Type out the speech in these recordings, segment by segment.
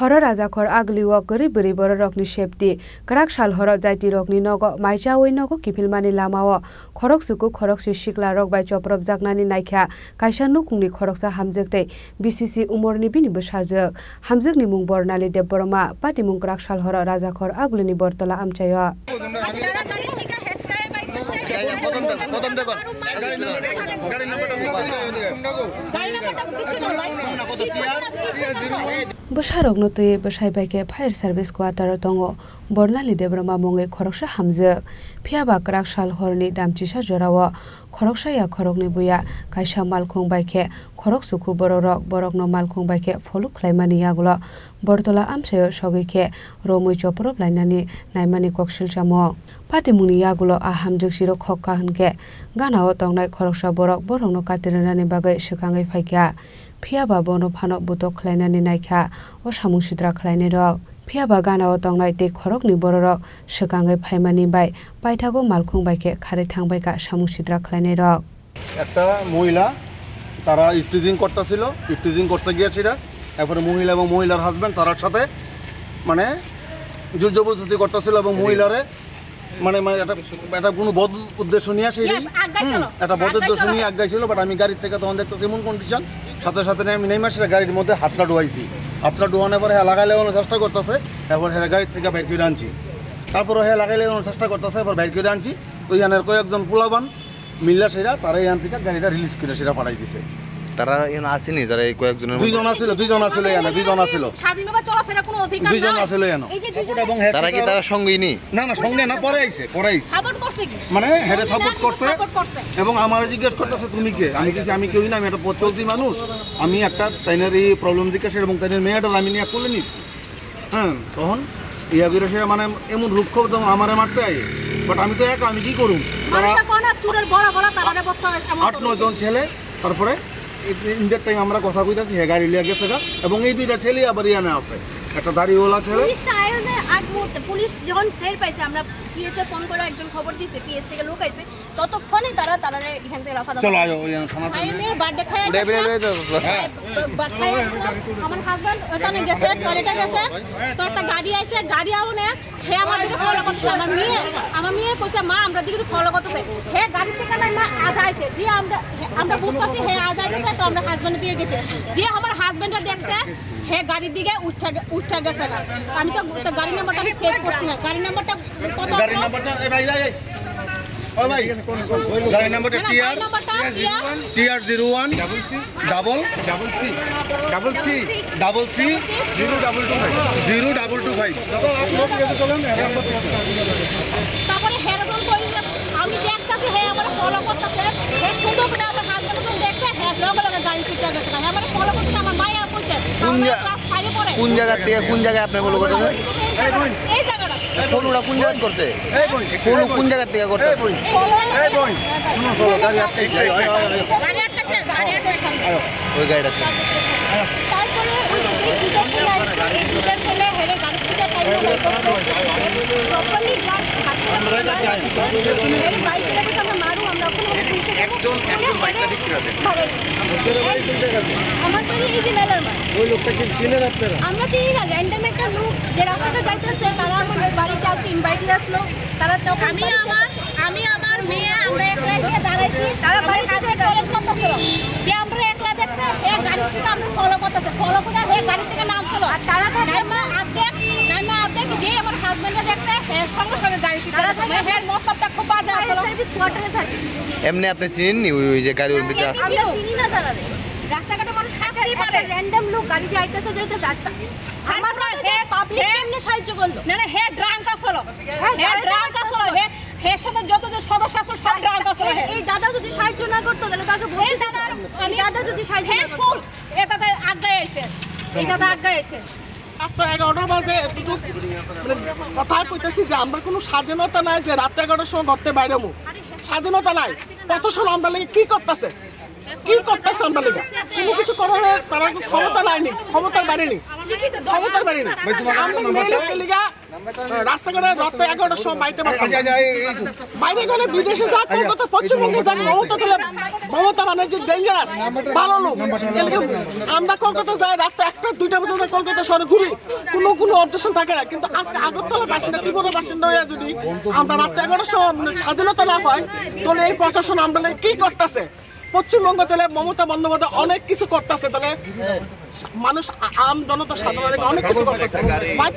हर राजाखर आगलिव गरिब बोरै बर रकनि सेफटि क्राक साल हर जायति रकनि नग माइजावै नग किफिलमानि लामाव खरक सुकु खरक सिकला रक बाय चप्रब जागनानि नायख्या कायसा नुकुंनि खरकसा हामजोगतै बीसीसी उमरनि बिनिबो साजोग हामजोगनि मुं बरनालि देब बरमा पार्टी मुं क्राक साल हर राजाखर आगलिनि बरतला आमचायो बसारक नतुये बसाइबाइके फायर सार्भिस क्वार्टार दङ बरनालि देब्रमा मुङै खरकसा हामजोग फियाबा क्राक साल हरनि दामचिसा जराव खरकसाया खरकनि बुया कायसा मालखुं बाइके खरक सुखु बररक बरकनो मालखुं बाइके फलुक ख्लाइमानि यागुल बरतला आमसायो सगैखे रमै चप्रब लाइनानि नायमानि कक्सिल चामो पातिमुनि यागुल आ हामजोग सिरो खक्का हनके गानाव तंनाय खरकसा बरक बरकनो कातिरनानि बागै सिखाङै फाइक्या फियाबा बनो फानो बुतो ख्लाइनानि नायख्या ओ सामुं सिद्रा ख्लाइने रक फियाबा गानाव तंनाय ते खरकनि बररक सिखाङै फाइमानि बाय पाइथागो मालखुं बाइके खारै थांबायका सामुं सिद्रा ख्लाइने रक একটা মহিলা তারা ইফটিজিং করতেছিল ইফটিজিং করতে গিয়েছিল এরপরে মহিলা এবং মহিলার হাজবেন্ড তার সাথে মানে জোর জবরদস্তি করতেছিল এবং মহিলারে মানে এটা কোনো বদ উদ্দেশ্য নিয়ে সেই একটা বদ উদ্দেশ্য নিয়ে আগাইছিল বাট আমি গাড়ি থেকে তখন দেখতেছি এমন কন্ডিশন সাথে সাথে আমি নেমে আসলে গাড়ির মধ্যে হাতটা ডুয়াইছি হাতটা ডুয়ানোর পরে হ্যাঁ লাগাইলে চেষ্টা করতেছে এরপর হ্যাঁ গাড়ির থেকে বাইর করে আনছি তারপরে হ্যাঁ লাগাইলে চেষ্টা করতেছে এরপর বাইর করে আনছি তো ইয়ানের কয়েকজন পোলাবান মিল্লা সেরা তারা এখান থেকে গাড়িটা রিলিজ করে সেটা পাঠাই দিছে তারা এখানে আসেনি যারা এই কয়েকজনের দুইজন আছিল এখানে দুইজন আছিল স্বাধীনভাবে চলাফেরা কোনো অধিকার নাই দুইজন আছিল এখানে এবং তারা কি তারা সঙ্গেই নি না সঙ্গে না পরে আইছে সাপোর্ট করছে কি মানে হেরে সাপোর্ট করছে এবং আমারে জিজ্ঞেস করতেছে তুমি কে আমি কিছু আমি কেউই না আমি একটা পথচলতি মানুষ আমি একটা তাইনের এই প্রবলেম জিজ্ঞাসা এবং তাইনের মেয়েটা আমি নিয়ে কোলে নিছি হ্যাঁ তখন ইয়া করে সে মানে এমন রুক্ষ আমারে মারতে আই বাট আমি তো একা আমি কি করুম তারা 8-9 জন ছেলে তারপরে ইন্ডিয়ার টাইম আমরা কথা কইতাছি হে গাড়ি লিয়া গেছে এবং এই দুইটা ছেলে আবার ইয়ানে আছে একটা দাড়িওয়ালা ছেলে পুলিশ যখন ফের পাইছে আমরা পিএসএ ফোন করে একজন খবর দিয়েছে পিএস থেকে লোক আইছে ততক্ষণে তারা এখান থেকে রাফা চলো আয়ো ওই থানাতে মেয়ের বার্থডে খায় আমার হাজবেন্ড ওখানে গেছে টয়লেটে গেছে তো একটা গাড়ি আইছে গাড়ি আউনে হে আমার দিকে ফলো করতেছে আমার মেয়ে কইছে মা আমরা দিকে ফলো করতেছে হে গাড়ি থেকে না মা আগাইছে যে আমরা বুঝতাছি হে আগাইছে তো আমরা হাজবেন্ডের দিকে গেছি যে আমার হাজবেন্ডটা দেখছে হে গাড়ির দিকে উঠা গেছে আমি তো গাড়ি নাম্বারটা আমি সেভ করছি না গাড়ি নাম্বারটা কত গাড়ি নাম্বারটা এই ভাই ও ভাই গাড়ি নাম্বারটা TR01 0225 তারপরে হেরজন কই আমি দেখতাছি হে আমার ফলো করতেছে হে সুন্দর করে আমার হাজবেন্ড দেখছে হে লগে গাড়ি ছুটে গেছে হে আমার ফলো করতেছে আমার মাইয়া কইছে কোন জায়গা আপনি ফলো করতেছেন এই জায়গাটা ফলোটা কোন জায়গা করতে ফলো কোন জায়গা থেকে করতে এই বোন শুনো গাড়ি আটকে ওই গাড়িটা তারপরে ওই যে দুটো ছেলে হেরে গাড়ি থেকে প্রপারলি মারু আমরা একজন আমার বাড়ি এই যে মেলার মাঠ ওই লোকটাকে চিনেন আপনারা আমরা চিনি না র্যান্ডম একটা লোক যে রাস্তাটা যাইতেছে তারা আমাদের বাড়িতে আসতে ইনভাইট আসলো তারা তখন আমি আমার মেয়ে আমরা একলা গিয়ে দাঁড়াইছি তারা বাড়ি কাছে টয়লেট করতেছিল যে আমরা একলা দেখছে হে গাড়ি থেকে আমরা ফলো করতেছে ফলো করে হে গাড়ি থেকে নামছিল আর তারা নাইমা আদেক যে আমার হাজবেন্ডে দেখছে হে সঙ্গে গাড়ি থেকে হে মতলবটা খুব বাজে আসলো সার্ভিস কোয়ার্টারে থাকে এমনি আপনি চিনেননি ওই যে গাড়ির ভিতরে আমরা চিনি না তারা রাস্তাঘাটে মানুষ হাঁটতেই পারে র্যান্ডম লোক গাড়ি দিয়ে আইতেছে যাইতেছে আমার মতে পাবলিক এমনি সাহায্য করলো না হে ড্রাঙ্ক আসলো হে সাথে যত যে সদস্য আছে সব ড্রাঙ্ক আসলো এই দাদা যদি সাহায্য না করতো তাহলে দাদা বল দাদা যদি সাহায্য না করতো এ দাদা আগায় আইছে এই দাদা আগায় আইছে রাত 11টা বাজে কথাই কইতেছি যে আমরা কোনো স্বাধীনতা নাই যে রাত 11টার সময় ঘরতে বাইরে মু স্বাধীনতা নাই কত সময় আমরা লাগে কি করতেছে আমরা লাগে কোনো কিছু করার তারা ক্ষমতা নাইনি ক্ষমতার বাড়িনি আমরা মেয়ে লোককে লিগা রাস্তাঘাটে রাত 11টার সময় বাইতে পারতাম বাইরে গেলে বিদেশে যা কলকাতা পশ্চিমবঙ্গে যা মমতা মানে যে ডেঞ্জারাস ভালো লোক আমরা কলকাতা যাই রাত 1টা 2টা পর্যন্ত কলকাতা শহরে ঘুরি কোনো অবজেকশন থাকে না কিন্তু আজকে আগরতলা বাসিন্দা ত্রিপুরা বাসিন্দা হয়ে যদি আমরা রাত 11টার সময় স্বাধীনতা না পাই তাহলে এই প্রশাসন আমরা কি করতেছে পশ্চিমবঙ্গ তাহলে মমতা বন্দ্যোপাধ্যায় অনেক কিছু করতেছে তাহলে মানুষ আম জনতা সাধারণ অনেক কিছু করতেছে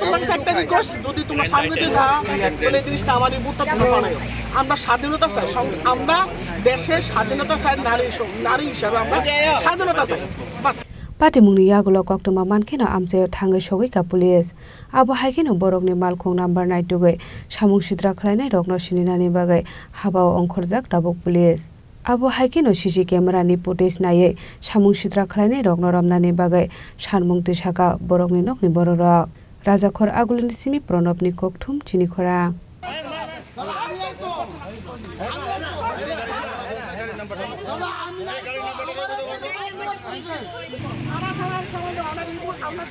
তোমার একটা রিকোয়েস্ট যদি তোমার সামনে যে যা বলে এই জিনিসটা আমাদের বুঝতে পারে আমরা স্বাধীনতা চাই আমরা দেশের স্বাধীনতা চাই নারী হিসাবে আমরা স্বাধীনতা চাই বাস Patimungni yagulo koktoma mankino amsayo thangai sogoi ka police abo haikino borokni malkhung number 9 tugai samung sitra khlainai rokno sininani bagai habao ongkhorjak tabuk police abo haikino CC camera ni footage naye samung sitra khlainai rokno romnani bagai sanmung tisaka borokni nokni bororok rajakhor agulini simi pranobni kokthum chinikhora আমরা